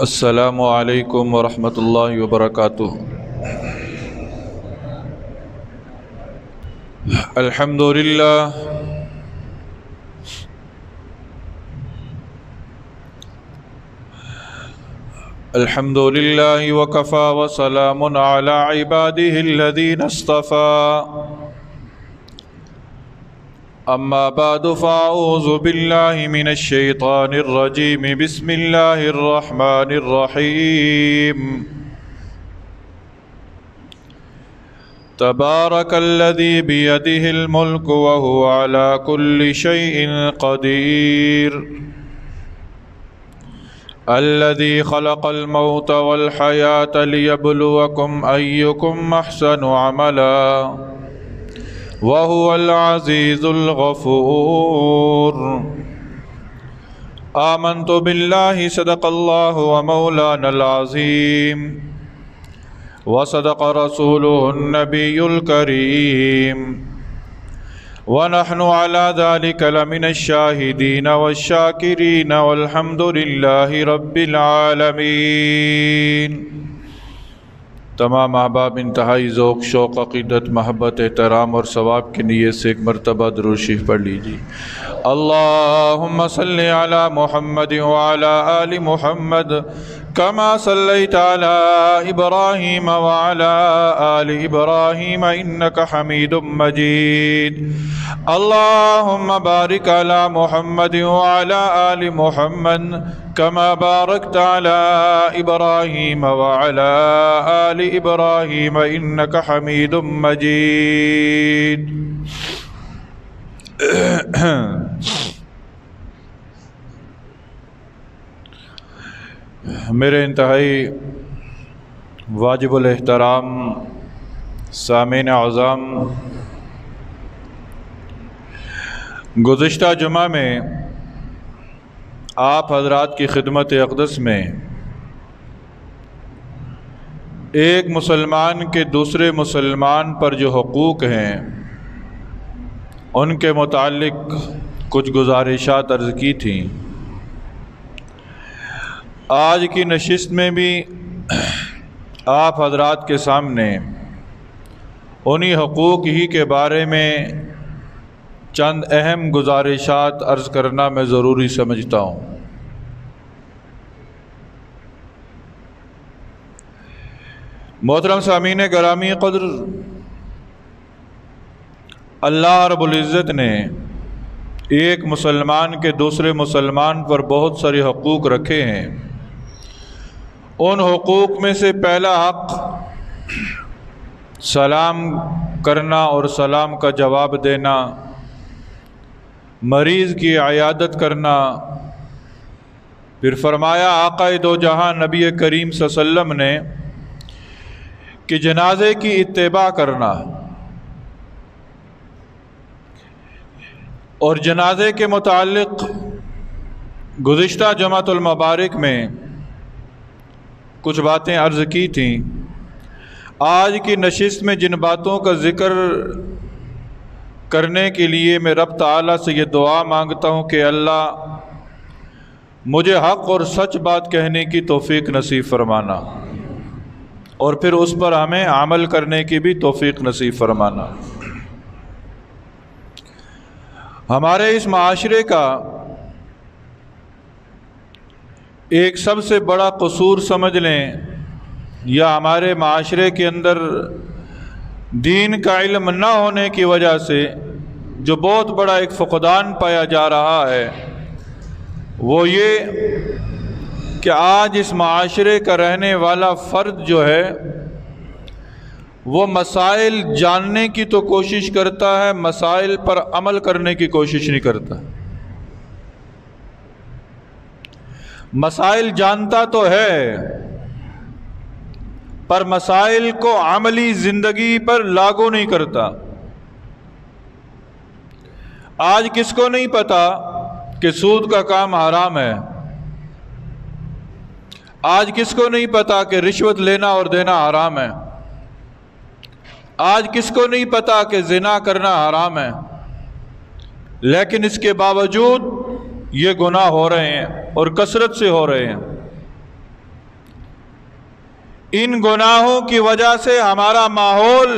السلام علیکم ورحمۃ اللہ وبرکاتہ۔ الحمد للہ الحمد للہ وکفی وسلام علی عبادہ الذین اصطفی، اما بعد فاعوذ باللہ من الشیطان الرجیم، بسم اللہ الرحمن الرحیم۔ تبارک الذی بیدہ الملک وہو علی کل شیء قدیر، الذی خلق الموت والحیاة لیبلوکم ایکم احسن عملا وَهُوَ الْعَزِيزُ الْغَفُورُ۔ آمنت باللہ صدق اللہ ومولانا العظیم وصدق رسولہ النبی الکریم، ونحن على ذلك لمن الشاہدین والشاکرین والحمد للہ رب العالمین۔ تمام احباب انتہائی ذوق، شوق، عقیدت، محبت، احترام اور ثواب کی نیت سے ایک مرتبہ درود شریف پڑھ لیجیے۔ اللہم صلی علی محمد وعلی آل محمد کما صلیت علی ابراہیم وعلی آل ابراہیم انک حمید مجید۔ اللہم بارک علی محمد وعلی آل محمد کما بارکت علی ابراہیم وعلی آل ابراہیم انک حمید مجید۔ میرے انتہائی واجب الاحترام سامعین اعظم، گزشتہ جمعہ میں آپ حضرات کی خدمت اقدس میں ایک مسلمان کے دوسرے مسلمان پر جو حقوق ہیں ان کے متعلق کچھ گزارشات عرض کی تھیں۔ آج کی نشست میں بھی آپ حضرات کے سامنے انہی حقوق ہی کے بارے میں چند اہم گزارشات عرض کرنا میں ضروری سمجھتا ہوں۔ محترم سامعین گرامی قدر، اللہ رب العزت نے ایک مسلمان کے دوسرے مسلمان پر بہت سارے حقوق رکھے ہیں۔ ان حقوق میں سے پہلا حق سلام کرنا اور سلام کا جواب دینا، مریض کی عیادت کرنا۔ پھر فرمایا آقا دو جہاں نبی کریم صلی اللہ علیہ وسلم نے کہ جنازے کی اتباع کرنا، اور جنازے کے متعلق گزشتہ جمعۃ المبارک میں کچھ باتیں عرض کی تھیں۔ آج کی نشست میں جن باتوں کا ذکر کرنے کے لیے میں رب تعالیٰ سے یہ دعا مانگتا ہوں کہ اللہ مجھے حق اور سچ بات کہنے کی توفیق نصیب فرمانا، اور پھر اس پر ہمیں عمل کرنے کی بھی توفیق نصیب فرمانا۔ ہمارے اس معاشرے کا ایک سب سے بڑا قصور سمجھ لیں، یا ہمارے معاشرے کے اندر دین کا علم نہ ہونے کی وجہ سے جو بہت بڑا ایک فقدان پایا جا رہا ہے، وہ یہ کہ آج اس معاشرے کا رہنے والا فرد جو ہے وہ مسائل جاننے کی تو کوشش کرتا ہے، مسائل پر عمل کرنے کی کوشش نہیں کرتا۔ مسائل جانتا تو ہے پر مسائل کو عملی زندگی پر لاگو نہیں کرتا۔ آج کس کو نہیں پتا کہ سود کا کام حرام ہے؟ آج کس کو نہیں پتا کہ رشوت لینا اور دینا حرام ہے؟ آج کس کو نہیں پتا کہ زنا کرنا حرام ہے؟ لیکن اس کے باوجود یہ گناہ ہو رہے ہیں اور کثرت سے ہو رہے ہیں۔ ان گناہوں کی وجہ سے ہمارا ماحول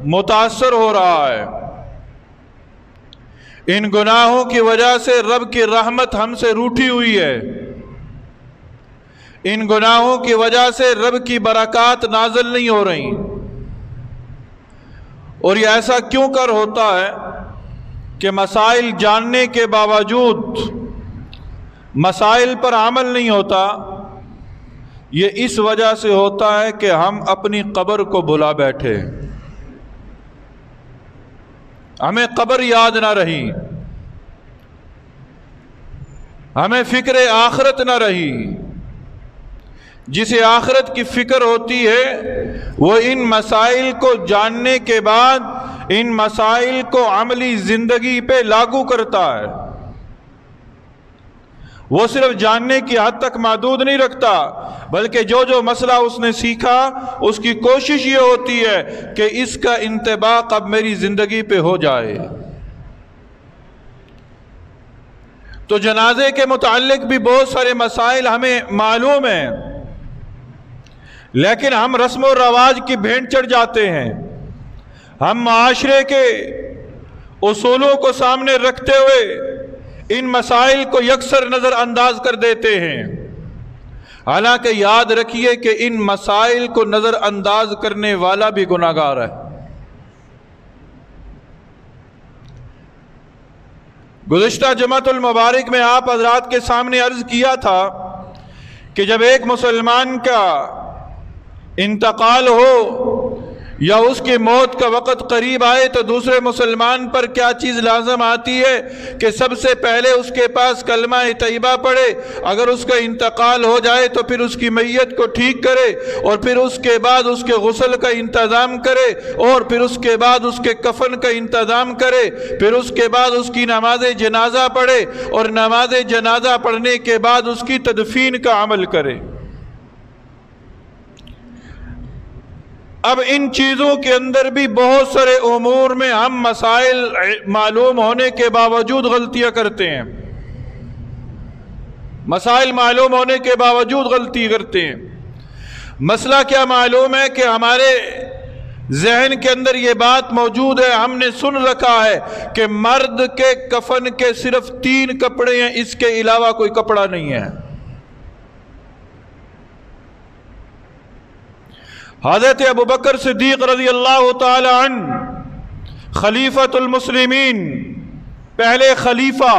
متاثر ہو رہا ہے، ان گناہوں کی وجہ سے رب کی رحمت ہم سے روٹھی ہوئی ہے، ان گناہوں کی وجہ سے رب کی برکات نازل نہیں ہو رہی۔ اور یہ ایسا کیوں کر ہوتا ہے کہ مسائل جاننے کے باوجود مسائل پر عمل نہیں ہوتا؟ یہ اس وجہ سے ہوتا ہے کہ ہم اپنی قبر کو بھلا بیٹھے، ہمیں قبر یاد نہ رہی، ہمیں فکر آخرت نہ رہی۔ جسے آخرت کی فکر ہوتی ہے وہ ان مسائل کو جاننے کے بعد ان مسائل کو عملی زندگی پہ لاگو کرتا ہے، وہ صرف جاننے کی حد تک محدود نہیں رکھتا، بلکہ جو مسئلہ اس نے سیکھا اس کی کوشش یہ ہوتی ہے کہ اس کا انطباق اب میری زندگی پہ ہو جائے۔ تو جنازے کے متعلق بھی بہت سارے مسائل ہمیں معلوم ہیں، لیکن ہم رسم و رواج کی بھینٹ چڑھ جاتے ہیں، ہم معاشرے کے اصولوں کو سامنے رکھتے ہوئے ان مسائل کو یکسر نظر انداز کر دیتے ہیں۔ حالانکہ یاد رکھیے کہ ان مسائل کو نظر انداز کرنے والا بھی گناہگار ہے۔ گزشتہ جمعۃ المبارک میں آپ حضرات کے سامنے عرض کیا تھا کہ جب ایک مسلمان کا انتقال ہو یا اس کی موت کا وقت قریب آئے تو دوسرے مسلمان پر کیا چیز لازم آتی ہے کہ سب سے پہلے اس کے پاس کلمہ طیبہ پڑھے، اگر اس کا انتقال ہو جائے تو پھر اس کی میت کو ٹھیک کرے، اور پھر اس کے بعد اس کے غسل کا انتظام کرے، اور پھر اس کے بعد اس کے کفن کا انتظام کرے، پھر اس کے بعد اس کی نماز جنازہ پڑھے، اور نماز جنازہ پڑھنے کے بعد اس کی تدفین کا عمل کرے۔ اب ان چیزوں کے اندر بھی بہت سارے امور میں ہم مسائل معلوم ہونے کے باوجود غلطیاں کرتے ہیں، مسائل معلوم ہونے کے باوجود غلطی کرتے ہیں۔ مسئلہ کیا معلوم ہے کہ ہمارے ذہن کے اندر یہ بات موجود ہے، ہم نے سن رکھا ہے کہ مرد کے کفن کے صرف 3 کپڑے ہیں، اس کے علاوہ کوئی کپڑا نہیں ہے۔ حضرت ابوبکر صدیق رضی اللہ تعالی عنہ خلیفۃ المسلمین، پہلے خلیفہ،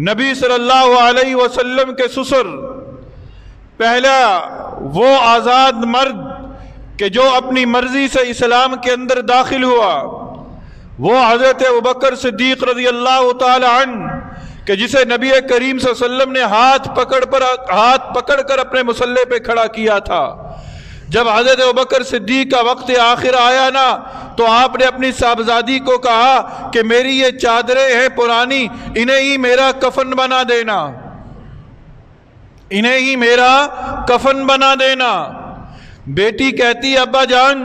نبی صلی اللہ علیہ وسلم کے سسر، پہلا وہ آزاد مرد کہ جو اپنی مرضی سے اسلام کے اندر داخل ہوا، وہ حضرت ابوبکر صدیق رضی اللہ تعالی عنہ کہ جسے نبی کریم صلی اللہ علیہ وسلم نے ہاتھ پکڑ کر اپنے مصلی پہ کھڑا کیا تھا۔ جب حضرت ابوبکر صدیق کا وقت آخر آیا نا تو آپ نے اپنی صاحبزادی کو کہا کہ میری یہ چادریں ہیں پرانی، انہیں ہی میرا کفن بنا دینا، انہیں ہی میرا کفن بنا دینا۔ بیٹی کہتی ابا جان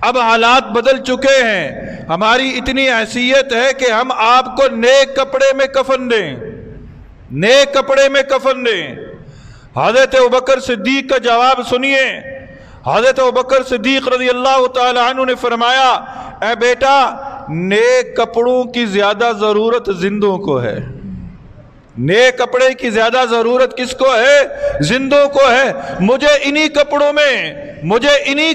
اب حالات بدل چکے ہیں، ہماری اتنی حیثیت ہے کہ ہم آپ کو نیک کپڑے میں کفن دیں، نیک کپڑے میں کفن دیں۔ حضرت ابوبکر صدیق کا جواب سنیے۔ حضرت ابوبکر صدیق رضی اللہ تعالی عنہ نے فرمایا، اے بیٹا، نیک کپڑوں کی زیادہ ضرورت زندوں کو ہے، نیک کپڑے کی زیادہ ضرورت کس کو ہے؟ زندوں کو ہے۔ مجھے انہی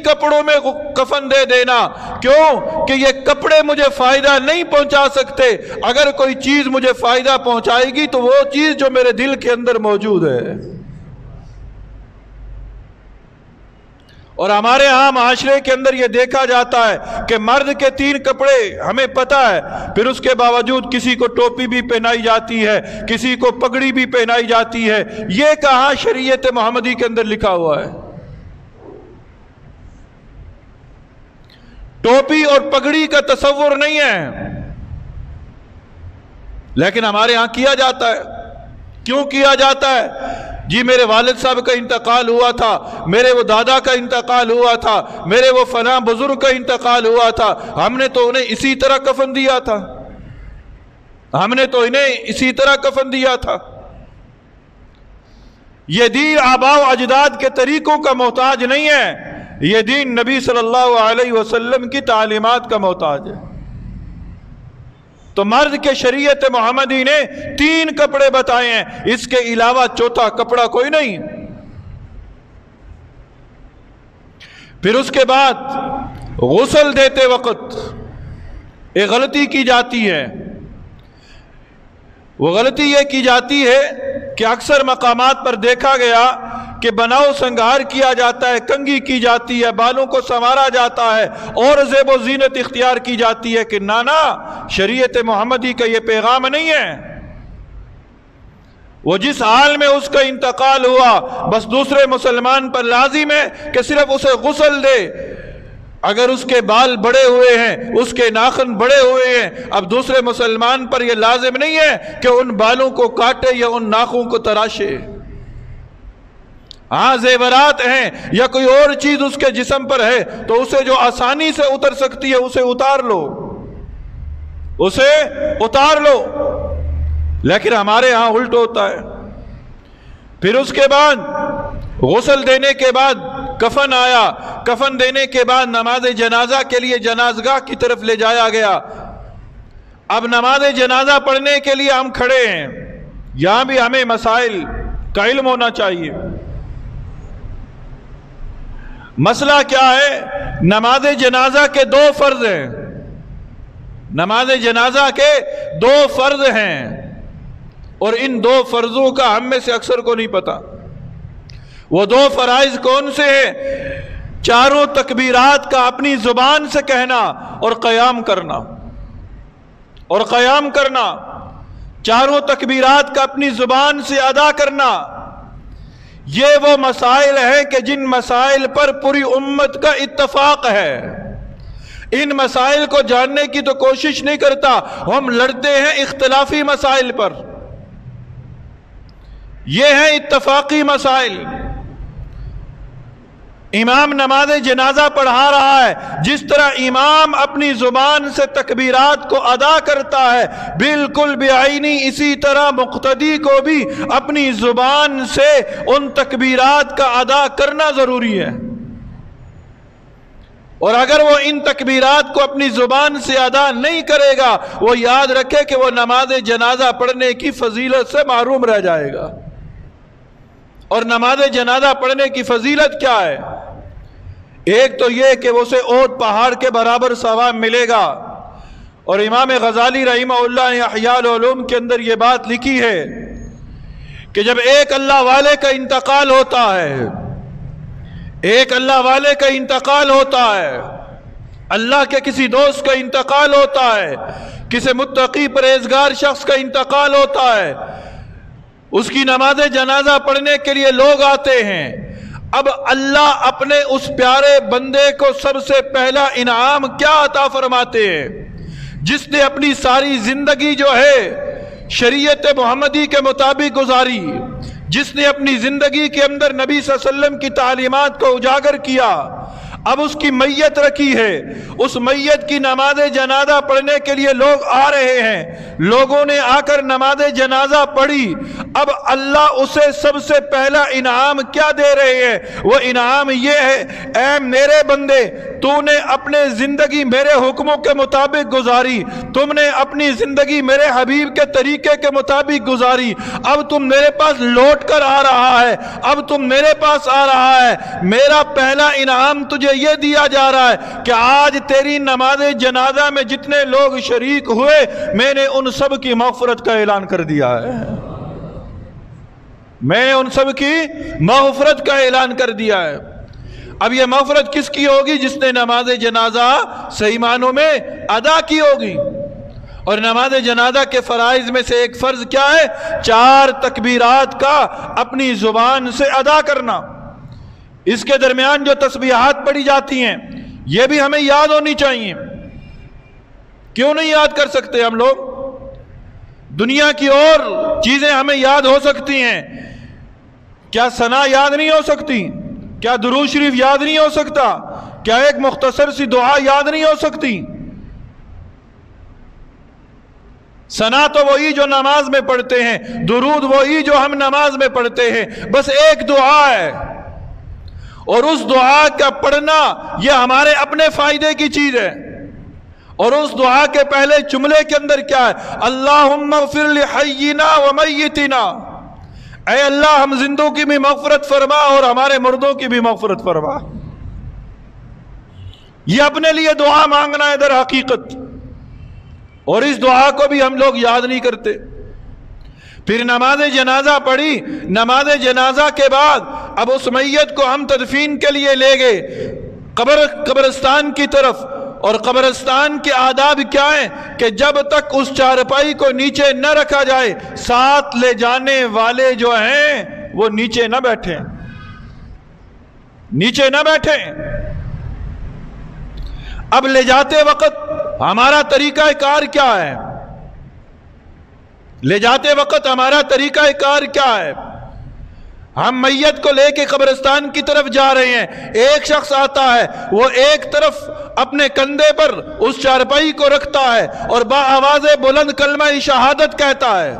کپڑوں میں کفن دے دینا۔ کیوں؟ کہ یہ کپڑے مجھے فائدہ نہیں پہنچا سکتے، اگر کوئی چیز مجھے فائدہ پہنچائے گی تو وہ چیز جو میرے دل کے اندر موجود ہے۔ اور ہمارے ہاں معاشرے کے اندر یہ دیکھا جاتا ہے کہ مرد کے 3 کپڑے ہمیں پتہ ہے، پھر اس کے باوجود کسی کو ٹوپی بھی پہنائی جاتی ہے، کسی کو پگڑی بھی پہنائی جاتی ہے۔ یہ کہاں شریعت محمدی کے اندر لکھا ہوا ہے؟ ٹوپی اور پگڑی کا تصور نہیں ہے، لیکن ہمارے ہاں کیا جاتا ہے۔ کیوں کیا جاتا ہے؟ جی میرے والد صاحب کا انتقال ہوا تھا، میرے وہ دادا کا انتقال ہوا تھا، میرے وہ فلاں بزرگ کا انتقال ہوا تھا، ہم نے تو انہیں اسی طرح کفن دیا تھا، ہم نے تو انہیں اسی طرح کفن دیا تھا۔ یہ دین آباء و اجداد کے طریقوں کا محتاج نہیں ہے، یہ دین نبی صلی اللہ علیہ وسلم کی تعلیمات کا محتاج ہے۔ تو مرد کے شریعت محمدی نے 3 کپڑے بتائے ہیں، اس کے علاوہ چوتھا کپڑا کوئی نہیں۔ پھر اس کے بعد غسل دیتے وقت ایک غلطی کی جاتی ہے، وہ غلطی یہ کی جاتی ہے کہ اکثر مقامات پر دیکھا گیا کہ بناؤ سنگار کیا جاتا ہے، کنگھی کی جاتی ہے، بالوں کو سنوارا جاتا ہے اور زیب و زینت اختیار کی جاتی ہے کہ نانا شریعت محمدی کا یہ پیغام نہیں ہے۔ وہ جس حال میں اس کا انتقال ہوا بس دوسرے مسلمان پر لازم ہے کہ صرف اسے غسل دے۔ اگر اس کے بال بڑے ہوئے ہیں، اس کے ناخن بڑے ہوئے ہیں، اب دوسرے مسلمان پر یہ لازم نہیں ہے کہ ان بالوں کو کاٹے یا ان ناخنوں کو تراشے۔ ہاں زیورات ہیں یا کوئی اور چیز اس کے جسم پر ہے تو اسے جو آسانی سے اتر سکتی ہے اسے اتار لو، اسے اتار لو، لیکن ہمارے ہاں الٹ ہوتا ہے۔ پھر اس کے بعد غسل دینے کے بعد کفن آیا، کفن دینے کے بعد نماز جنازہ کے لیے جنازگاہ کی طرف لے جایا گیا۔ اب نماز جنازہ پڑھنے کے لیے ہم کھڑے ہیں، یہاں بھی ہمیں مسائل کا علم ہونا چاہیے۔ مسئلہ کیا ہے؟ نماز جنازہ کے 2 فرض ہیں، نماز جنازہ کے 2 فرض ہیں، اور ان 2 فرضوں کا ہم میں سے اکثر کو نہیں پتا۔ وہ 2 فرائض کون سے ہیں؟ 4 تکبیرات کا اپنی زبان سے کہنا اور قیام کرنا، اور قیام کرنا، 4 تکبیرات کا اپنی زبان سے ادا کرنا۔ یہ وہ مسائل ہیں کہ جن مسائل پر پوری امت کا اتفاق ہے۔ ان مسائل کو جاننے کی تو کوشش نہیں کرتا، ہم لڑتے ہیں اختلافی مسائل پر۔ یہ ہیں اتفاقی مسائل۔ امام نماز جنازہ پڑھا رہا ہے، جس طرح امام اپنی زبان سے تکبیرات کو ادا کرتا ہے بالکل بعینی اسی طرح مقتدی کو بھی اپنی زبان سے ان تکبیرات کا ادا کرنا ضروری ہے۔ اور اگر وہ ان تکبیرات کو اپنی زبان سے ادا نہیں کرے گا، وہ یاد رکھے کہ وہ نماز جنازہ پڑھنے کی فضیلت سے محروم رہ جائے گا۔ اور نماز جنازہ پڑھنے کی فضیلت کیا ہے؟ ایک تو یہ کہ اسے احد پہاڑ کے برابر ثواب ملے گا، اور امام غزالی رحمہ اللہ نے احیاء العلوم کے اندر یہ بات لکھی ہے کہ جب ایک اللہ والے کا انتقال ہوتا ہے، ایک اللہ والے کا انتقال ہوتا ہے، اللہ کے کسی دوست کا انتقال ہوتا ہے، کسی متقی پرہیزگار شخص کا انتقال ہوتا ہے، اس کی نماز جنازہ پڑھنے کے لیے لوگ آتے ہیں۔ اب اللہ اپنے اس پیارے بندے کو سب سے پہلا انعام کیا عطا فرماتے ہیں؟ جس نے اپنی ساری زندگی جو ہے شریعت محمدی کے مطابق گزاری، جس نے اپنی زندگی کے اندر نبی صلی اللہ علیہ وسلم کی تعلیمات کو اجاگر کیا، اب اس کی میت رکھی ہے، اس میت کی نماز جنازہ پڑھنے کے لیے لوگ آ رہے ہیں، لوگوں نے آ کر نماز جنازہ پڑھی۔ اب اللہ اسے سب سے پہلا انعام کیا دے رہے ہیں؟ وہ انعام یہ ہے، اے میرے بندے، تو نے اپنے زندگی میرے حکموں کے مطابق گزاری، تم نے اپنی زندگی میرے حبیب کے طریقے کے مطابق گزاری، اب تم میرے پاس لوٹ کر آ رہا ہے، اب تم میرے پاس آ رہا ہے، میرا پہلا انعام تجھے یہ دیا جا رہا ہے کہ آج تیری نماز جنازہ میں جتنے لوگ شریک ہوئے، میں نے ان سب کی مغفرت کا اعلان کر دیا ہے، میں نے ان سب کی مغفرت کا اعلان کر دیا ہے۔ اب یہ مغفرت کس کی ہوگی؟ جس نے نماز جنازہ صحیح معنوں میں ادا کی ہوگی۔ اور نماز جنازہ کے فرائض میں سے ایک فرض کیا ہے؟ 4 تکبیرات کا اپنی زبان سے ادا کرنا۔ اس کے درمیان جو تسبیحات پڑھی جاتی ہیں یہ بھی ہمیں یاد ہونی چاہیے۔ کیوں نہیں یاد کر سکتے ہم لوگ؟ دنیا کی اور چیزیں ہمیں یاد ہو سکتی ہیں، کیا ثنا یاد نہیں ہو سکتی؟ کیا درود شریف یاد نہیں ہو سکتا؟ کیا ایک مختصر سی دعا یاد نہیں ہو سکتی؟ ثنا تو وہی جو نماز میں پڑھتے ہیں، درود وہی جو ہم نماز میں پڑھتے ہیں، بس ایک دعا ہے، اور اس دعا کا پڑھنا یہ ہمارے اپنے فائدے کی چیز ہے۔ اور اس دعا کے پہلے جملے کے اندر کیا ہے؟ اللہم اغفر لحینا ومیتنا، اے اللہ ہم زندوں کی بھی مغفرت فرما اور ہمارے مردوں کی بھی مغفرت فرما۔ یہ اپنے لیے دعا مانگنا ہے در حقیقت، اور اس دعا کو بھی ہم لوگ یاد نہیں کرتے۔ پھر نماز جنازہ پڑھی، نماز جنازہ کے بعد اب اس میت کو ہم تدفین کے لیے لے گئے قبرستان کی طرف، اور قبرستان کے آداب کیا ہیں کہ جب تک اس چارپائی کو نیچے نہ رکھا جائے، ساتھ لے جانے والے جو ہیں وہ نیچے نہ بیٹھیں، نیچے نہ بیٹھیں۔ اب لے جاتے وقت ہمارا طریقہ کار کیا ہے؟ لے جاتے وقت ہمارا طریقہ کار کیا ہے؟ ہم میت کو لے کے قبرستان کی طرف جا رہے ہیں، ایک شخص آتا ہے، وہ ایک طرف اپنے کندھے پر اس چارپائی کو رکھتا ہے اور با آواز بلند کلمہ شہادت کہتا ہے،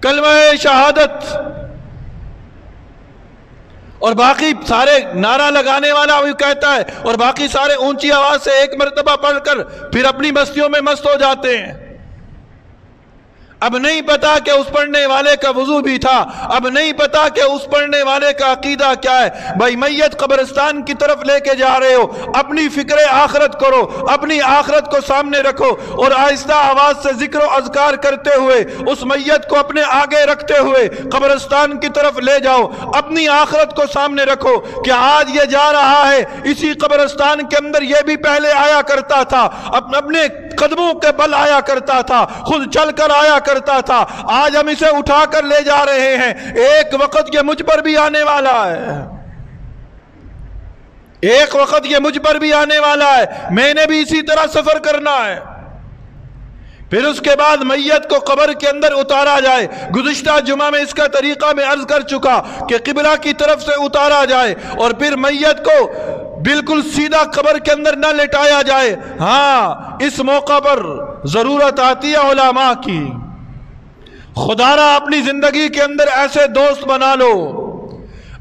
کلمہ شہادت، اور باقی سارے نعرہ لگانے والا بھی کہتا ہے، اور باقی سارے اونچی آواز سے ایک مرتبہ پڑھ کر پھر اپنی مستیوں میں مست ہو جاتے ہیں۔ اب نہیں پتا کہ اس پڑھنے والے کا وضو بھی تھا، اب نہیں پتا کہ اس پڑھنے والے کا عقیدہ کیا ہے۔ بھائی میت قبرستان کی طرف لے کے جا رہے ہو، اپنی فکر آخرت کرو، اپنی آخرت کو سامنے رکھو، اور آہستہ آواز سے ذکر و اذکار کرتے ہوئے اس میت کو اپنے آگے رکھتے ہوئے قبرستان کی طرف لے جاؤ، اپنی آخرت کو سامنے رکھو کہ آج یہ جا رہا ہے، اسی قبرستان کے اندر یہ بھی پہلے آیا کرتا تھا، اپنے قدموں کے بل آیا کرتا تھا، خود چل کر آیا کرتا تھا، آج ہم اسے اٹھا کر لے جا رہے ہیں، ایک وقت یہ مجھ پر بھی آنے والا ہے، ایک وقت یہ مجھ پر بھی آنے والا ہے، میں نے بھی اسی طرح سفر کرنا ہے۔ پھر اس کے بعد میت کو قبر کے اندر اتارا جائے۔ گزشتہ جمعہ میں اس کا طریقہ میں عرض کر چکا کہ قبلہ کی طرف سے اتارا جائے، اور پھر میت کو بالکل سیدھا قبر کے اندر نہ لٹایا جائے۔ ہاں، اس موقع پر ضرورت آتی ہے علماء کی، خدا را اپنی زندگی کے اندر ایسے دوست بنا لو،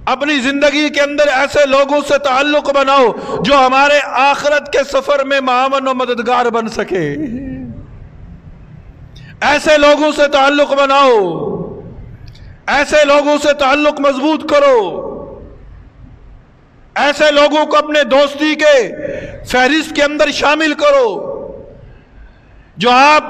اپنی زندگی کے اندر ایسے لوگوں سے تعلق بناؤ جو ہمارے آخرت کے سفر میں معاون و مددگار بن سکے، ایسے لوگوں سے تعلق بناؤ، ایسے لوگوں سے تعلق مضبوط کرو، ایسے لوگوں کو اپنے دوستی کے فہرست کے اندر شامل کرو۔ جو آپ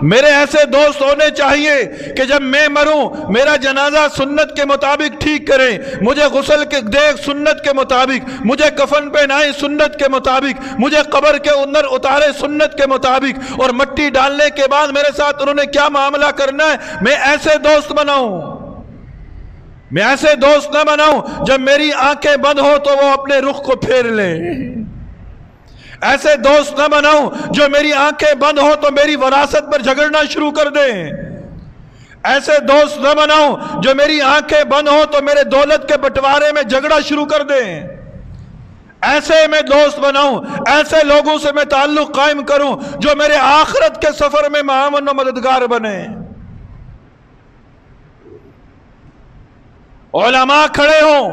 میرے ایسے دوست ہونے چاہیے کہ جب میں مروں میرا جنازہ سنت کے مطابق ٹھیک کریں، مجھے غسل کے دیں سنت کے مطابق، مجھے کفن پہنائیں سنت کے مطابق، مجھے قبر کے اندر اتارے سنت کے مطابق، اور مٹی ڈالنے کے بعد میرے ساتھ انہوں نے کیا معاملہ کرنا ہے، میں ایسے دوست بناؤں، میں ایسے دوست نہ بناؤں جب میری آنکھیں بند ہو تو وہ اپنے رخ کو پھیر لیں، ایسے دوست نہ بناؤں جو میری آنکھیں بند ہو تو میری وراثت پر جھگڑنا شروع کر دیں، ایسے دوست نہ بناؤں جو میری آنکھیں بند ہو تو میرے دولت کے بٹوارے میں جھگڑا شروع کر دیں، ایسے میں دوست بناؤں، ایسے لوگوں سے میں تعلق قائم کروں جو میرے آخرت کے سفر میں معاون و مددگار بنے۔ علماء کھڑے ہوں،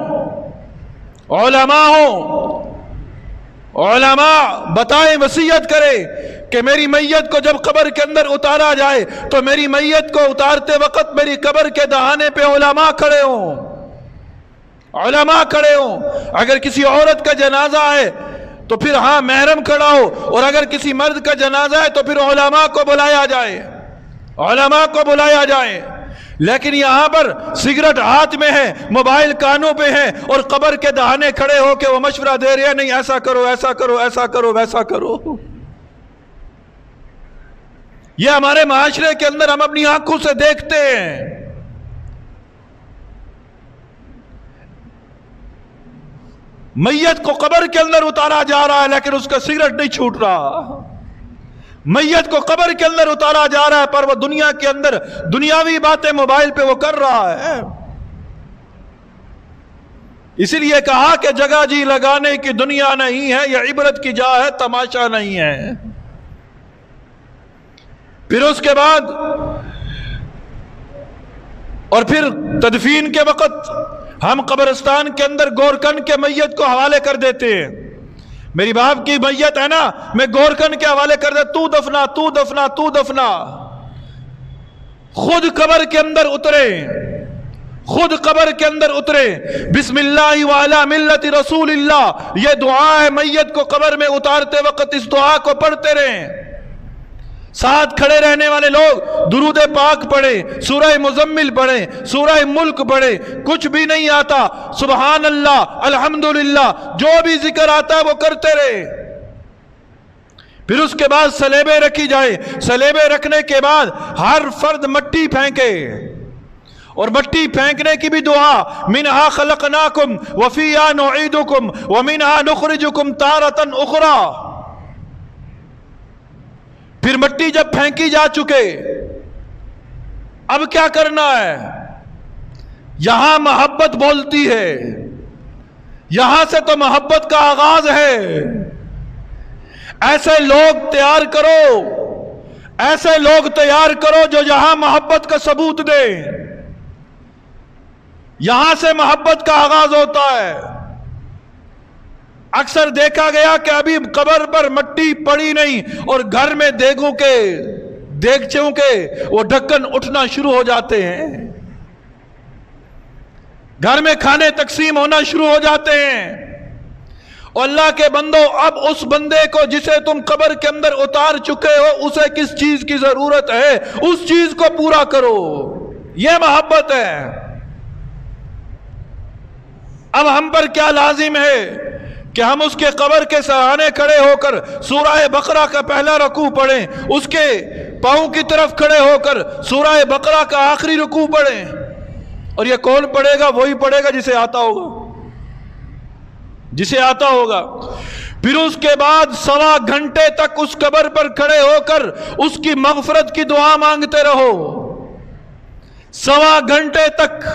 علماء ہوں، علماء بتائیں، وصیت کرے کہ میری میت کو جب قبر کے اندر اتارا جائے تو میری میت کو اتارتے وقت میری قبر کے دہانے پہ علماء کھڑے ہوں، علماء کھڑے ہوں۔ اگر کسی عورت کا جنازہ ہے تو پھر ہاں محرم کھڑا ہو، اور اگر کسی مرد کا جنازہ ہے تو پھر علماء کو بلایا جائے، علماء کو بلایا جائے۔ لیکن یہاں پر سگریٹ ہاتھ میں ہے، موبائل کانوں پہ ہے، اور قبر کے دہانے کھڑے ہو کے وہ مشورہ دے رہے ہیں، نہیں ایسا کرو، ایسا کرو، ایسا کرو، ویسا کرو۔ یہ ہمارے معاشرے کے اندر ہم اپنی آنکھوں سے دیکھتے ہیں۔ میت کو قبر کے اندر اتارا جا رہا ہے لیکن اس کا سگریٹ نہیں چھوٹ رہا، میت کو قبر کے اندر اتارا جا رہا ہے پر وہ دنیا کے اندر دنیاوی باتیں موبائل پہ وہ کر رہا ہے۔ اسی لیے کہا کہ جگہ جی لگانے کی دنیا نہیں ہے، یہ عبرت کی جا ہے، تماشا نہیں ہے۔ پھر اس کے بعد اور پھر تدفین کے وقت ہم قبرستان کے اندر گورکن کے میت کو حوالے کر دیتے ہیں. میری باپ کی میت ہے نا، میں گورکن کے حوالے کر دے، تو دفنا تو دفنا تو دفنا. خود قبر کے اندر اترے، خود قبر کے اندر اترے. بسم اللہ وعلی ملت رسول اللہ، یہ دعا ہے. میت کو قبر میں اتارتے وقت اس دعا کو پڑھتے رہیں. ساتھ کھڑے رہنے والے لوگ درود پاک پڑھیں، سورہ مزمل پڑھیں، سورہ ملک پڑھیں. کچھ بھی نہیں آتا، سبحان اللہ، الحمدللہ، جو بھی ذکر آتا ہے وہ کرتے رہے. پھر اس کے بعد سلیبے رکھی جائے. سلیبے رکھنے کے بعد ہر فرد مٹی پھینکے، اور مٹی پھینکنے کی بھی دعا، منہا خلقناکم وفیہا نعیدکم ومنہا نخرجکم تارۃ اخری. پھر مٹی جب پھینکی جا چکے، اب کیا کرنا ہے؟ یہاں محبت بولتی ہے، یہاں سے تو محبت کا آغاز ہے. ایسے لوگ تیار کرو، ایسے لوگ تیار کرو جو یہاں محبت کا ثبوت دے. یہاں سے محبت کا آغاز ہوتا ہے. اکثر دیکھا گیا کہ ابھی قبر پر مٹی پڑی نہیں اور گھر میں دیگوں کے، دیگچوں کے وہ ڈھکن اٹھنا شروع ہو جاتے ہیں، گھر میں کھانے تقسیم ہونا شروع ہو جاتے ہیں. اور اللہ کے بندو، اب اس بندے کو جسے تم قبر کے اندر اتار چکے ہو، اسے کس چیز کی ضرورت ہے؟ اس چیز کو پورا کرو. یہ محبت ہے. اب ہم پر کیا لازم ہے کہ ہم اس کے قبر کے سہانے کھڑے ہو کر سورہ بقرہ کا پہلا رکوع پڑھیں، اس کے پاؤں کی طرف کھڑے ہو کر سورہ بقرہ کا آخری رکوع پڑھیں. اور یہ کون پڑھے گا؟ وہی پڑھے گا جسے آتا ہوگا، جسے آتا ہوگا. پھر اس کے بعد 1.25 گھنٹے تک اس قبر پر کھڑے ہو کر اس کی مغفرت کی دعا مانگتے رہو. 1.25 گھنٹے تک.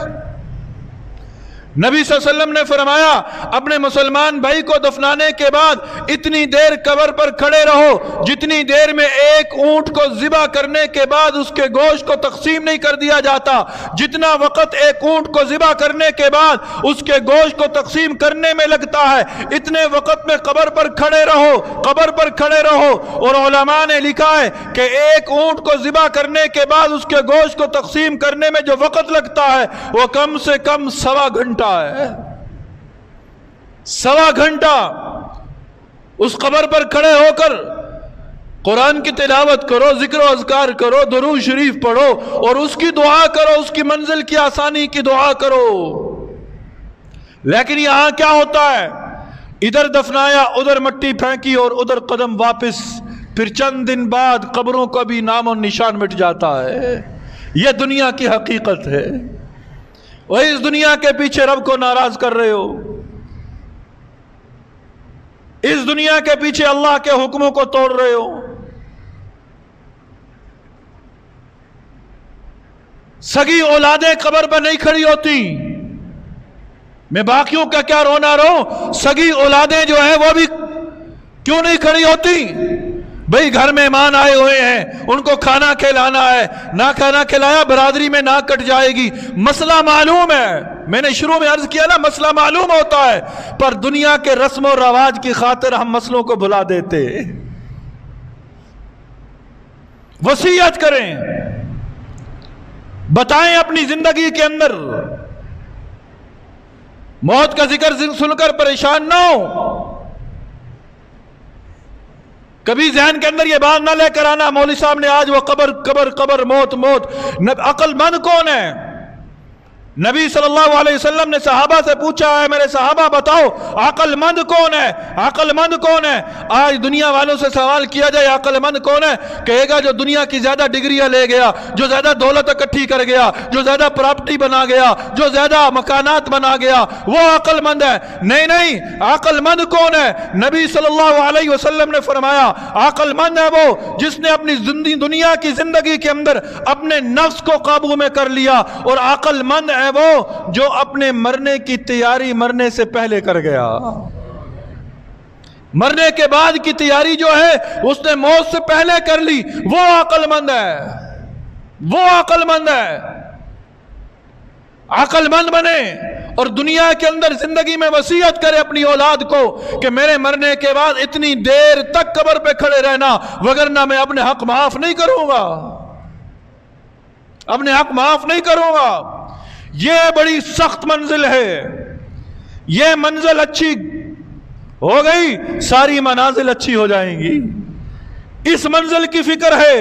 نبی صلی اللہ علیہ وسلم نے فرمایا اپنے مسلمان بھائی کو دفنانے کے بعد اتنی دیر قبر پر کھڑے رہو جتنی دیر میں ایک اونٹ کو ذبح کرنے کے بعد اس کے گوشت کو تقسیم نہیں کر دیا جاتا. جتنا وقت ایک اونٹ کو ذبح کرنے کے بعد اس کے گوشت کو تقسیم کرنے میں لگتا ہے، اتنے وقت میں قبر پر کھڑے رہو، قبر پر کھڑے رہو. اور علماء نے لکھا ہے کہ ایک اونٹ کو ذبح کرنے کے بعد اس کے گوشت کو تقسیم کرنے میں جو وقت لگتا ہے وہ کم سے کم 1.25 گھنٹہ ہے. 1.25 گھنٹہ اس قبر پر کھڑے ہو کر قرآن کی تلاوت کرو، ذکر و اذکار کرو، درود شریف پڑھو اور اس کی دعا کرو، اس کی منزل کی آسانی کی دعا کرو. لیکن یہاں کیا ہوتا ہے؟ ادھر دفنایا، ادھر مٹی پھینکی اور ادھر قدم واپس. پھر چند دن بعد قبروں کا بھی نام و نشان مٹ جاتا ہے. یہ دنیا کی حقیقت ہے. وہ اس دنیا کے پیچھے رب کو ناراض کر رہے ہو، اس دنیا کے پیچھے اللہ کے حکموں کو توڑ رہے ہو. سگی اولادیں قبر پر نہیں کھڑی ہوتی. میں باقیوں کا کیا رونا رو، سگی اولادیں جو ہیں وہ بھی کیوں نہیں کھڑی ہوتی؟ بھئی گھر میں مہمان آئے ہوئے ہیں، ان کو کھانا کھلانا ہے، نہ کھانا کھلایا برادری میں نہ کٹ جائے گی. مسئلہ معلوم ہے، میں نے شروع میں عرض کیا نا، مسئلہ معلوم ہوتا ہے، پر دنیا کے رسم و رواج کی خاطر ہم مسئلوں کو بھلا دیتے. وصیت کریں، بتائیں اپنی زندگی کے اندر. موت کا ذکر سن کر پریشان نہ ہو. کبھی ذہن کے اندر یہ بات نہ لے کر آنا مولوی صاحب نے آج وہ قبر قبر قبر موت موت. عقل مند کون ہے؟ نبی صلی اللہ علیہ وسلم نے صحابہ سے پوچھا ہے، میرے صحابہ بتاؤ عقل مند کون ہے؟ عقل مند کون ہے؟ آج دنیا والوں سے سوال کیا جائے عقل مند کون ہے، کہے گا جو دنیا کی زیادہ ڈگریاں لے گیا، جو زیادہ دولت اکٹھی کر گیا، جو زیادہ پراپرٹی بنا گیا، جو زیادہ مکانات بنا گیا، وہ عقل مند ہے. نہیں نہیں، عقل مند کون ہے؟ نبی صلی اللہ علیہ وسلم نے فرمایا عقل مند ہے وہ جس نے اپنی دنیا کی زندگی کے اندر اپنے نفس کو قابو میں کر لیا، اور عقل مند ہے وہ جو اپنے مرنے کی تیاری مرنے سے پہلے کر گیا. مرنے کے بعد کی تیاری جو ہے اس نے موت سے پہلے کر لی، وہ عقل مند ہے، وہ عقل مند ہے. عقل مند بنے اور دنیا کے اندر زندگی میں وصیت کرے اپنی اولاد کو کہ میرے مرنے کے بعد اتنی دیر تک قبر پہ کھڑے رہنا، وگرنہ میں اپنے حق معاف نہیں کروں گا، اپنے حق معاف نہیں کروں گا۔ یہ بڑی سخت منزل ہے، یہ منزل اچھی ہو گئی ساری منازل اچھی ہو جائیں گی، اس منزل کی فکر ہے۔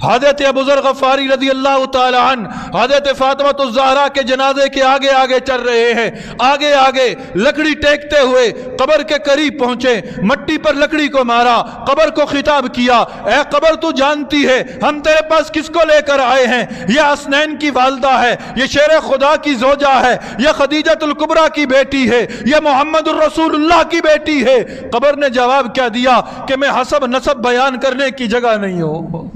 حضرت ابو ذر غفاری رضی اللہ تعالی عنہ حضرت فاطمہ الزہرا کے جنازے کے آگے آگے چل رہے ہیں، آگے آگے لکڑی ٹیکتے ہوئے قبر کے قریب پہنچے، مٹی پر لکڑی کو مارا، قبر کو خطاب کیا، اے قبر تو جانتی ہے ہم تیرے پاس کس کو لے کر آئے ہیں؟ یہ حسنین کی والدہ ہے، یہ شیر خدا کی زوجہ ہے، یہ خدیجۃ الکبریٰ کی بیٹی ہے، یہ محمد الرسول اللہ کی بیٹی ہے۔ قبر نے جواب کیا دیا کہ میں حسب نسب بیان کرنے کی جگہ نہیں ہوں،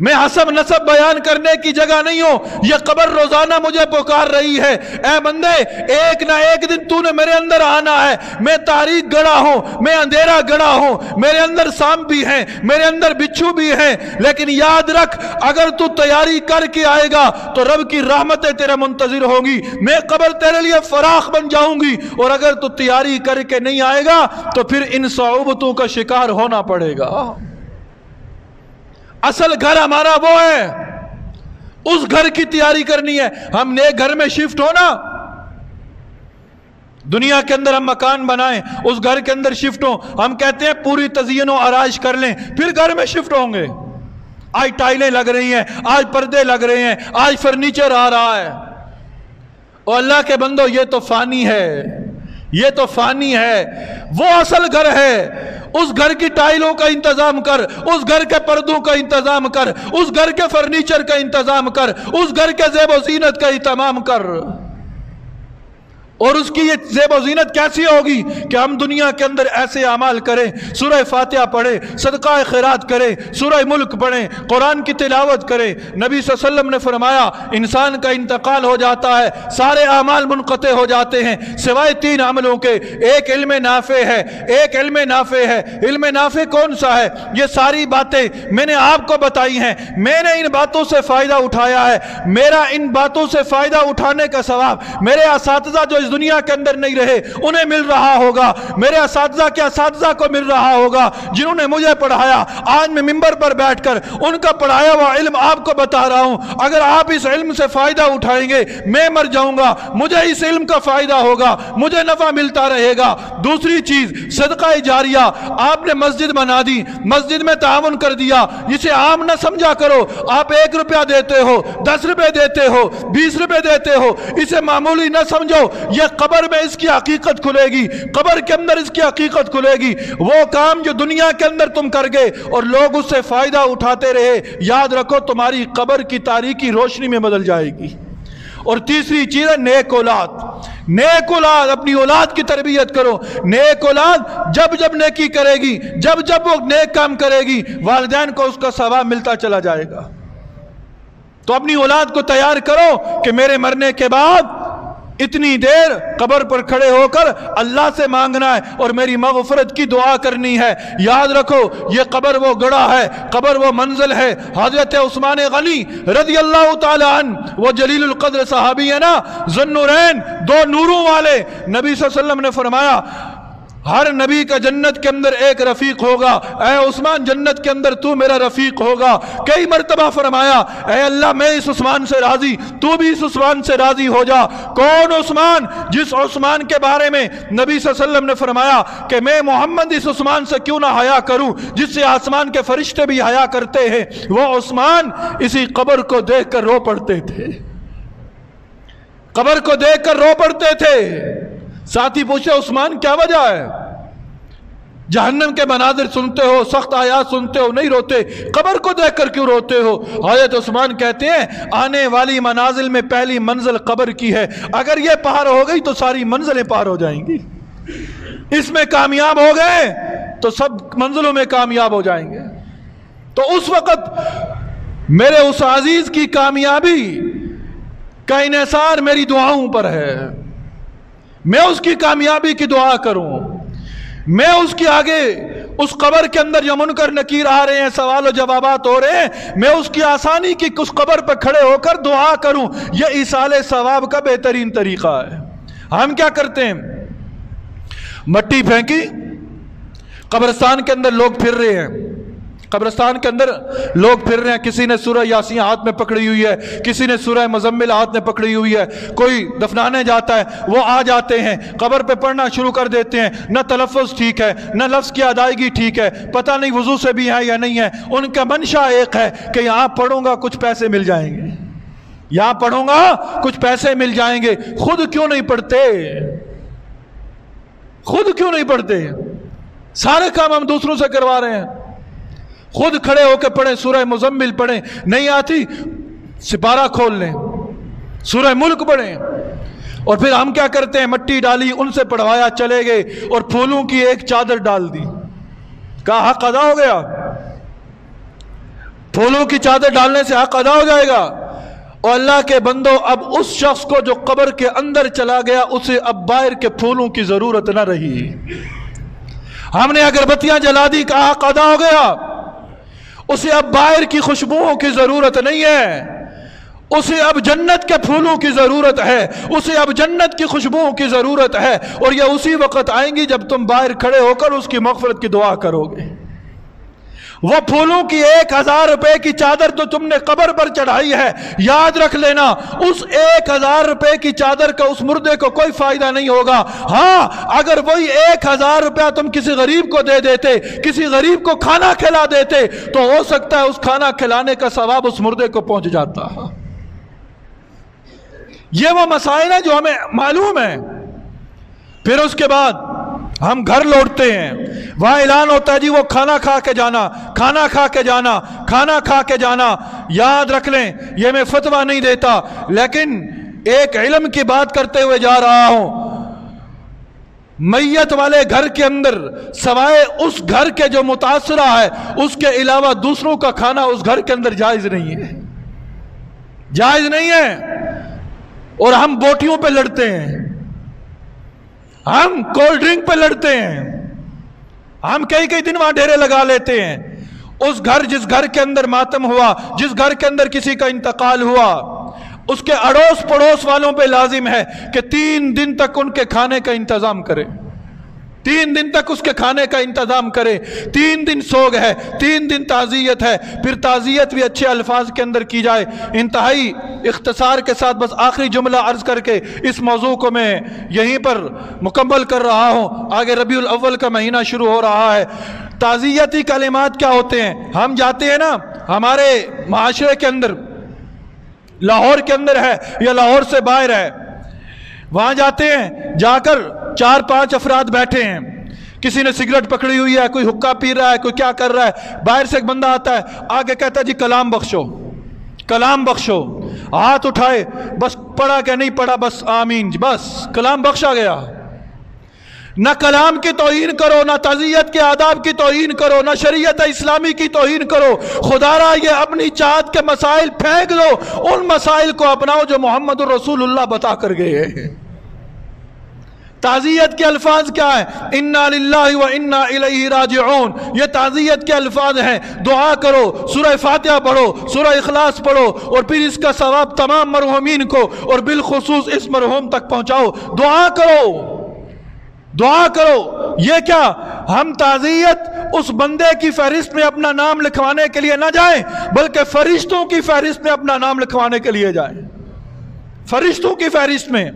میں حسب نسب بیان کرنے کی جگہ نہیں ہوں، یہ قبر روزانہ مجھے پکار رہی ہے، اے بندے ایک نہ ایک دن تو نے میرے اندر آنا ہے، میں تاریک گڑا ہوں، میں اندھیرا گڑا ہوں، میرے اندر سانپ بھی ہیں، میرے اندر بچھو بھی ہیں، لیکن یاد رکھ اگر تو تیاری کر کے آئے گا تو رب کی رحمتیں تیرے منتظر ہوں گی، میں قبر تیرے لیے فراخ بن جاؤں گی، اور اگر تو تیاری کر کے نہیں آئے گا تو پھر ان صعوبتوں کا شکار ہونا پڑے گا۔ اصل گھر ہمارا وہ ہے، اس گھر کی تیاری کرنی ہے۔ ہم نئے گھر میں شفٹ ہونا، دنیا کے اندر ہم مکان بنائیں، اس گھر کے اندر شفٹ ہوں، ہم کہتے ہیں پوری تزئین و آرائش کر لیں، پھر گھر میں شفٹ ہوں گے۔ آج ٹائلیں لگ رہی ہیں، آج پردے لگ رہے ہیں، آج فرنیچر آ رہا ہے۔ اور اللہ کے بندو یہ تو فانی ہے، یہ تو فانی ہے، وہ اصل گھر ہے۔ اس گھر کی ٹائلوں کا انتظام کر، اس گھر کے پردوں کا انتظام کر، اس گھر کے فرنیچر کا انتظام کر، اس گھر کے زیب و زینت کا اہتمام کر۔ اور اس کی یہ زیب و زینت کیسی ہوگی کہ ہم دنیا کے اندر ایسے اعمال کریں، سورہ فاتحہ پڑھیں، صدقہ خیرات کریں، سورہ ملک پڑھیں، قرآن کی تلاوت کریں۔ نبی صلی اللہ علیہ وسلم نے فرمایا انسان کا انتقال ہو جاتا ہے، سارے اعمال منقطع ہو جاتے ہیں سوائے 3 عملوں کے، ایک علم نافع ہے، ایک علم نافع ہے۔ علم نافع کون سا ہے؟ یہ ساری باتیں میں نے آپ کو بتائی ہیں، میں نے ان باتوں سے فائدہ اٹھایا ہے، میرا ان باتوں سے فائدہ اٹھانے کا ثواب میرے اساتذہ جو دنیا کے اندر نہیں رہے انہیں مل رہا ہوگا، میرے اساتذہ کے اساتذہ کو مل رہا ہوگا جنہوں نے مجھے پڑھایا۔ آج میں منبر پر بیٹھ کر ان کا پڑھایا ہوا علم آپ کو بتا رہا ہوں، اگر آپ اس علم سے فائدہ اٹھائیں گے میں مر جاؤں گا، مجھے اس علم کا فائدہ ہوگا، مجھے نفع ملتا رہے گا۔ دوسری چیز صدقہ جاریہ، آپ نے مسجد بنا دی، مسجد میں تعاون کر دیا، اسے عام نہ سمجھا کرو، آپ 1 روپیہ دیتے ہو، 10 روپے دیتے ہو، 20 روپے دیتے ہو، اسے معمولی نہ سمجھو، یہ قبر میں اس کی حقیقت کھلے گی، قبر کے اندر اس کی حقیقت کھلے گی۔ وہ کام جو دنیا کے اندر تم کر گئے اور لوگ اس سے فائدہ اٹھاتے رہے، یاد رکھو تمہاری قبر کی تاریکی روشنی میں بدل جائے گی۔ اور تیسری چیز ہے نیک اولاد۔ نیک اولاد، اپنی اولاد کی تربیت کرو۔ نیک اولاد جب جب نیکی کرے گی، جب جب وہ نیک کام کرے گی، والدین کو اس کا ثواب ملتا چلا جائے گا۔ تو اپنی اولاد کو تیار کرو کہ میرے مرنے کے بعد اتنی دیر قبر پر کھڑے ہو کر اللہ سے مانگنا ہے اور میری مغفرت کی دعا کرنی ہے۔ یاد رکھو یہ قبر وہ گڑھا ہے، قبر وہ منزل ہے۔ حضرت عثمان غنی رضی اللہ تعالی عنہ، وہ جلیل القدر صحابی ہے نا، ذو النورین، 2 نوروں والے، نبی صلی اللہ علیہ وسلم نے فرمایا ہر نبی کا جنت کے اندر ایک رفیق ہوگا، اے عثمان جنت کے اندر تو میرا رفیق ہوگا۔ کئی مرتبہ فرمایا اے اللہ میں اس عثمان سے راضی، تو بھی اس عثمان سے راضی ہو جا۔ کون عثمان؟ جس عثمان کے بارے میں نبی صلی اللہ علیہ وسلم نے فرمایا کہ میں محمد اس عثمان سے کیوں نہ حیا کروں جس سے آسمان کے فرشتے بھی حیا کرتے ہیں۔ وہ عثمان اسی قبر کو دیکھ کر رو پڑتے تھے، قبر کو دیکھ کر رو پڑتے تھے۔ ساتھی پوچھے عثمان کیا وجہ ہے؟ جہنم کے مناظر سنتے ہو، سخت آیات سنتے ہو، نہیں روتے، قبر کو دیکھ کر کیوں روتے ہو؟ حضرت عثمان کہتے ہیں آنے والی منازل میں پہلی منزل قبر کی ہے، اگر یہ پار ہو گئی تو ساری منزلیں پار ہو جائیں گی، اس میں کامیاب ہو گئے تو سب منزلوں میں کامیاب ہو جائیں گے۔ تو اس وقت میرے اس عزیز کی کامیابی کا انحصار میری دعاؤں پر ہے، میں اس کی کامیابی کی دعا کروں، میں اس کے آگے اس قبر کے اندر جو منکر نکیر آ رہے ہیں، سوال و جوابات ہو رہے ہیں، میں اس کی آسانی کی اس قبر پہ کھڑے ہو کر دعا کروں، یہ ایصال ثواب کا بہترین طریقہ ہے۔ ہم کیا کرتے ہیں؟ مٹی پھینکی، قبرستان کے اندر لوگ پھر رہے ہیں، قبرستان کے اندر لوگ پھر رہے ہیں، کسی نے سورہ یاسین ہاتھ میں پکڑی ہوئی ہے، کسی نے سورہ مزمل ہاتھ میں پکڑی ہوئی ہے، کوئی دفنانے جاتا ہے، وہ آ جاتے ہیں قبر پہ پڑھنا شروع کر دیتے ہیں، نہ تلفظ ٹھیک ہے، نہ لفظ کی ادائیگی ٹھیک ہے، پتہ نہیں وضو سے بھی ہے یا نہیں ہے، ان کا منشا ایک ہے کہ یہاں پڑھوں گا کچھ پیسے مل جائیں گے، یہاں پڑھوں گا کچھ پیسے مل جائیں گے۔ خود کیوں نہیں پڑھتے؟ خود کیوں نہیں پڑھتے؟ سارے کام ہم دوسروں سے کروا رہے ہیں، خود کھڑے ہو کے پڑھیں، سورہ مزمل پڑھیں، نہیں آتی سپارہ کھول لیں، سورہ ملک پڑھیں۔ اور پھر ہم کیا کرتے ہیں؟ مٹی ڈالی، ان سے پڑھوایا، چلے گئے اور پھولوں کی ایک چادر ڈال دی، کہا حق ادا ہو گیا، پھولوں کی چادر ڈالنے سے حق ادا ہو جائے گا۔ اور اللہ کے بندو، اب اس شخص کو جو قبر کے اندر چلا گیا، اسے اب باہر کے پھولوں کی ضرورت نہ رہی۔ ہم نے اگربتیاں جلا دی، کہا حق ادا ہو گیا، اسے اب باہر کی خوشبوؤں کی ضرورت نہیں ہے، اسے اب جنت کے پھولوں کی ضرورت ہے، اسے اب جنت کی خوشبوؤں کی ضرورت ہے، اور یہ اسی وقت آئیں گی جب تم باہر کھڑے ہو کر اس کی مغفرت کی دعا کرو گے۔ وہ پھولوں کی 1000 روپے کی چادر تو تم نے قبر پر چڑھائی ہے، یاد رکھ لینا اس 1000 روپے کی چادر کا اس مردے کو کوئی فائدہ نہیں ہوگا۔ ہاں، اگر وہی 1000 روپیہ تم کسی غریب کو دے دیتے، کسی غریب کو کھانا کھلا دیتے، تو ہو سکتا ہے اس کھانا کھلانے کا ثواب اس مردے کو پہنچ جاتا۔ یہ وہ مسائل ہیں جو ہمیں معلوم ہیں۔ پھر اس کے بعد ہم گھر لوٹتے ہیں، وہاں اعلان ہوتا ہے جی وہ کھانا کھا کے جانا، کھانا کھا کے جانا، کھانا کھا کے جانا۔ یاد رکھ لیں، یہ میں فتویٰ نہیں دیتا، لیکن ایک علم کی بات کرتے ہوئے جا رہا ہوں۔ میت والے گھر کے اندر سوائے اس گھر کے جو متاثرہ ہے، اس کے علاوہ دوسروں کا کھانا اس گھر کے اندر جائز نہیں ہے، جائز نہیں ہے۔ اور ہم بوٹیوں پہ لڑتے ہیں، ہم کولڈ ڈرنک پہ لڑتے ہیں، ہم کئی دن وہاں ڈیرے لگا لیتے ہیں۔ اس گھر، جس گھر کے اندر ماتم ہوا، جس گھر کے اندر کسی کا انتقال ہوا، اس کے اڑوس پڑوس والوں پہ لازم ہے کہ 3 دن تک ان کے کھانے کا انتظام کرے، 3 دن تک اس کے کھانے کا انتظام کرے۔ 3 دن سوگ ہے، 3 دن تعزیت ہے، پھر تعزیت بھی اچھے الفاظ کے اندر کی جائے۔ انتہائی اختصار کے ساتھ بس آخری جملہ عرض کر کے اس موضوع کو میں یہیں پر مکمل کر رہا ہوں۔ آگے ربیع الاول کا مہینہ شروع ہو رہا ہے۔ تعزیتی کلمات کیا ہوتے ہیں؟ ہم جاتے ہیں نا، ہمارے معاشرے کے اندر، لاہور کے اندر ہے یا لاہور سے باہر ہے، وہاں جاتے ہیں، جا کر 4-5 افراد بیٹھے ہیں، کسی نے سگریٹ پکڑی ہوئی ہے، کوئی حقہ پی رہا ہے، کوئی کیا کر رہا ہے، باہر سے ایک بندہ آتا ہے، آگے کہتا ہے جی کلام بخشو، کلام بخشو، ہاتھ اٹھائے، بس پڑھا کہ نہیں پڑھا، بس آمین، بس کلام بخشا گیا۔ نہ کلام کی توہین کرو، نہ تعزیت کے آداب کی توہین کرو، نہ شریعت اسلامی کی توہین کرو۔ خدا را یہ اپنی چاہت کے مسائل پھینک دو، ان مسائل کو اپناؤ جو محمد رسول اللہ بتا کر گئے ہیں۔ تعزیت کے الفاظ کیا ہیں؟ انا للہ و انا الیہ راجعون، یہ تعزیت کے الفاظ ہیں۔ دعا کرو، سورہ فاتحہ پڑھو، سورہ اخلاص پڑھو، اور پھر اس کا ثواب تمام مرحومین کو اور بالخصوص اس مرحوم تک پہنچاؤ۔ دعا کرو، دعا کرو۔ یہ کیا، ہم تعزیت اس بندے کی فہرست میں اپنا نام لکھوانے کے لیے نہ جائیں، بلکہ فرشتوں کی فہرست میں اپنا نام لکھوانے کے لیے جائیں، فرشتوں کی فہرست میں۔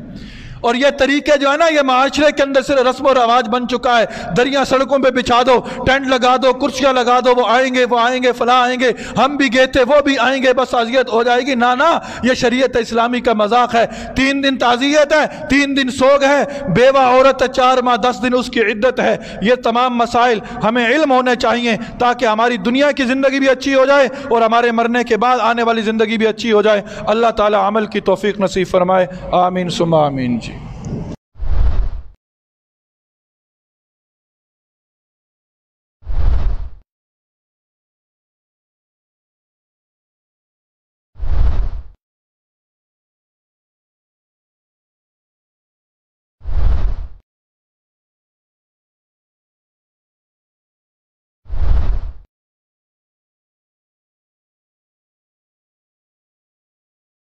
اور یہ طریقے جو ہے نا، یہ معاشرے کے اندر صرف رسم و رواج بن چکا ہے۔ دریا سڑکوں پہ بچھا دو، ٹینٹ لگا دو، کرسیاں لگا دو، وہ آئیں گے، وہ آئیں گے، فلاں آئیں گے، ہم بھی گئے تھے، وہ بھی آئیں گے، بس تعزیت ہو جائے گی۔ نہ، یہ شریعت اسلامی کا مذاق ہے۔ 3 دن تعزیت ہے، 3 دن سوگ ہے، بیوہ عورت 4 ماہ 10 دن اس کی عدت ہے۔ یہ تمام مسائل ہمیں علم ہونے چاہیے، تاکہ ہماری دنیا کی زندگی بھی اچھی ہو جائے اور ہمارے مرنے کے بعد آنے والی زندگی بھی اچھی ہو جائے۔ اللہ تعالی عمل کی توفیق نصیب فرمائے، آمین ثم آمین۔ جی